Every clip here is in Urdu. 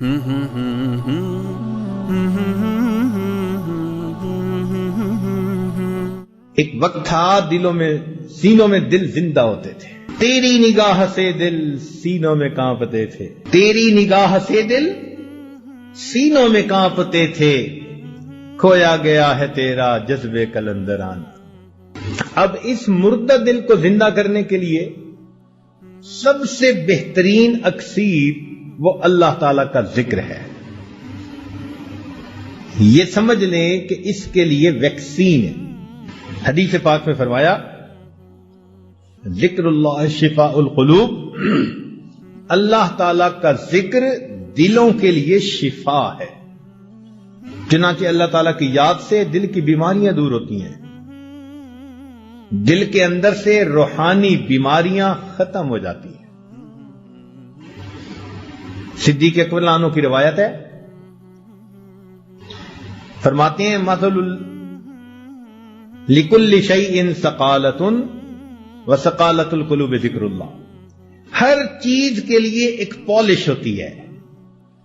ایک وقت تھا دلوں میں سینوں میں دل زندہ ہوتے تھے، تیری نگاہ سے دل سینوں میں کانپتے تھے، تیری نگاہ سے دل سینوں میں کانپتے تھے، کھویا گیا ہے تیرا جذبے کلندران۔ اب اس مردہ دل کو زندہ کرنے کے لیے سب سے بہترین اکسیر وہ اللہ تعالی کا ذکر ہے۔ یہ سمجھ لیں کہ اس کے لیے ویکسین ہے۔ حدیث پاک میں فرمایا ذکر اللہ شفاء القلوب، اللہ تعالی کا ذکر دلوں کے لیے شفا ہے۔ چنانچہ اللہ تعالیٰ کی یاد سے دل کی بیماریاں دور ہوتی ہیں، دل کے اندر سے روحانی بیماریاں ختم ہو جاتی ہیں۔ صدیق اکبر عنہ کی روایت ہے، فرماتے ہیں مثل لکل شیء سقالۃ وسقالۃ القلوب ذکر اللہ۔ ہر چیز کے لیے ایک پالش ہوتی ہے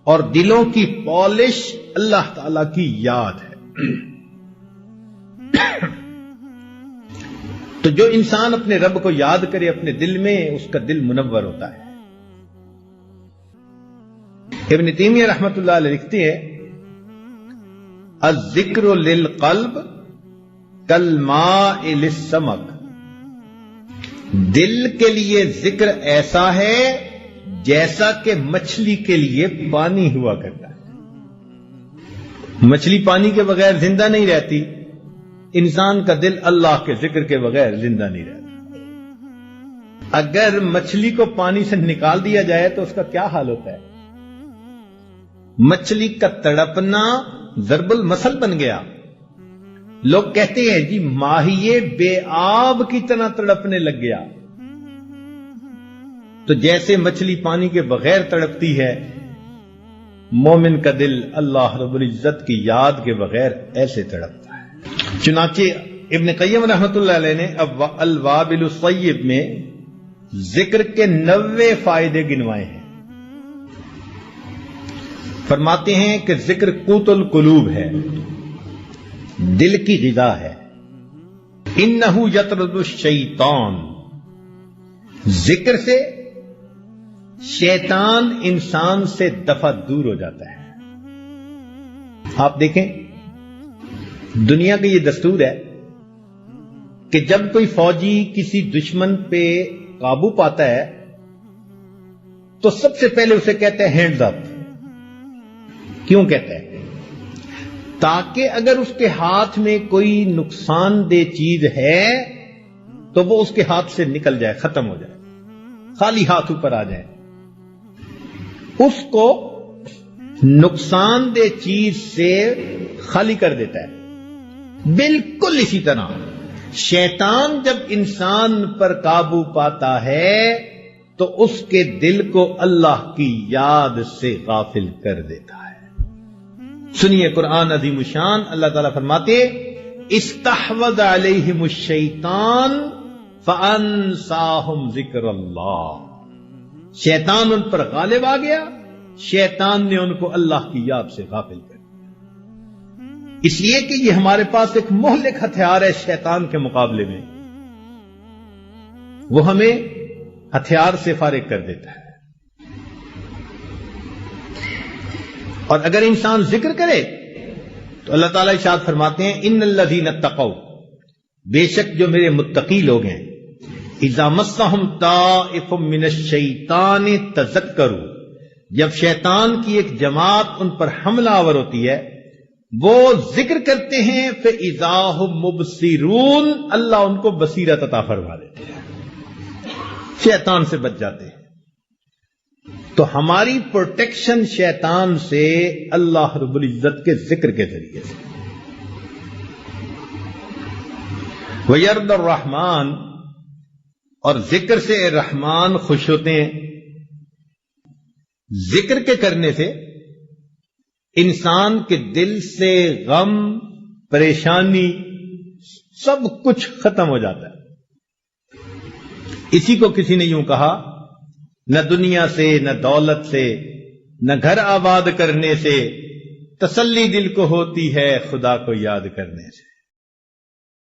اور دلوں کی پالش اللہ تعالی کی یاد ہے۔ تو جو انسان اپنے رب کو یاد کرے اپنے دل میں، اس کا دل منور ہوتا ہے۔ ابن تیمیہ رحمۃ اللہ علیہ لکھتے ہیں الذکر للقلب کالماء للسمک، دل کے لیے ذکر ایسا ہے جیسا کہ مچھلی کے لیے پانی ہوا کرتا ہے۔ مچھلی پانی کے بغیر زندہ نہیں رہتی، انسان کا دل اللہ کے ذکر کے بغیر زندہ نہیں رہتا۔ اگر مچھلی کو پانی سے نکال دیا جائے تو اس کا کیا حال ہوتا ہے؟ مچھلی کا تڑپنا ضرب المثل بن گیا۔ لوگ کہتے ہیں جی ماہیے بے آب کی طرح تڑپنے لگ گیا۔ تو جیسے مچھلی پانی کے بغیر تڑپتی ہے، مومن کا دل اللہ رب العزت کی یاد کے بغیر ایسے تڑپتا ہے۔ چنانچہ ابن قیم رحمۃ اللہ علیہ نے الوابل الصیب میں ذکر کے 90 فائدے گنوائے ہیں۔ فرماتے ہیں کہ ذکر قوت القلوب ہے، دل کی غذا ہے۔ انہ یطرد الشیطان، ذکر سے شیطان انسان سے دفع دور ہو جاتا ہے۔ آپ دیکھیں دنیا کا یہ دستور ہے کہ جب کوئی فوجی کسی دشمن پہ قابو پاتا ہے تو سب سے پہلے اسے کہتے ہیں ہینڈز اپ۔ کیوں کہتے ہیں؟ تاکہ اگر اس کے ہاتھ میں کوئی نقصان دہ چیز ہے تو وہ اس کے ہاتھ سے نکل جائے، ختم ہو جائے، خالی ہاتھ اوپر آ جائے۔ اس کو نقصان دہ چیز سے خالی کر دیتا ہے۔ بالکل اسی طرح شیطان جب انسان پر قابو پاتا ہے تو اس کے دل کو اللہ کی یاد سے غافل کر دیتا ہے۔ سنیے قرآن عظیم الشان، اللہ تعالیٰ فرماتے استحوذ علیہم الشیطان فانساہم ذکر اللہ، شیطان ان پر غالب آ گیا، شیطان نے ان کو اللہ کی یاد سے غافل کر دیا۔ اس لیے کہ یہ ہمارے پاس ایک مہلک ہتھیار ہے شیطان کے مقابلے میں، وہ ہمیں ہتھیار سے فارغ کر دیتا ہے۔ اور اگر انسان ذکر کرے تو اللہ تعالیٰ ارشاد فرماتے ہیں ان الذین اتقوا، بے شک جو میرے متقی لوگ ہیں، اذا مسہم طائف من الشیطان تذکروا، جب شیطان کی ایک جماعت ان پر حملہ آور ہوتی ہے وہ ذکر کرتے ہیں فاذا ھم مبصرون، اللہ ان کو بصیرت عطا فرما دیتے ہیں، شیطان سے بچ جاتے ہیں۔ تو ہماری پروٹیکشن شیطان سے اللہ رب العزت کے ذکر کے ذریعے سے۔ وَيَرْضَ الرَّحْمَٰنُ، اور ذکر سے رحمان خوش ہوتے ہیں۔ ذکر کے کرنے سے انسان کے دل سے غم، پریشانی سب کچھ ختم ہو جاتا ہے۔ اسی کو کسی نے یوں کہا، نہ دنیا سے، نہ دولت سے، نہ گھر آباد کرنے سے، تسلی دل کو ہوتی ہے خدا کو یاد کرنے سے۔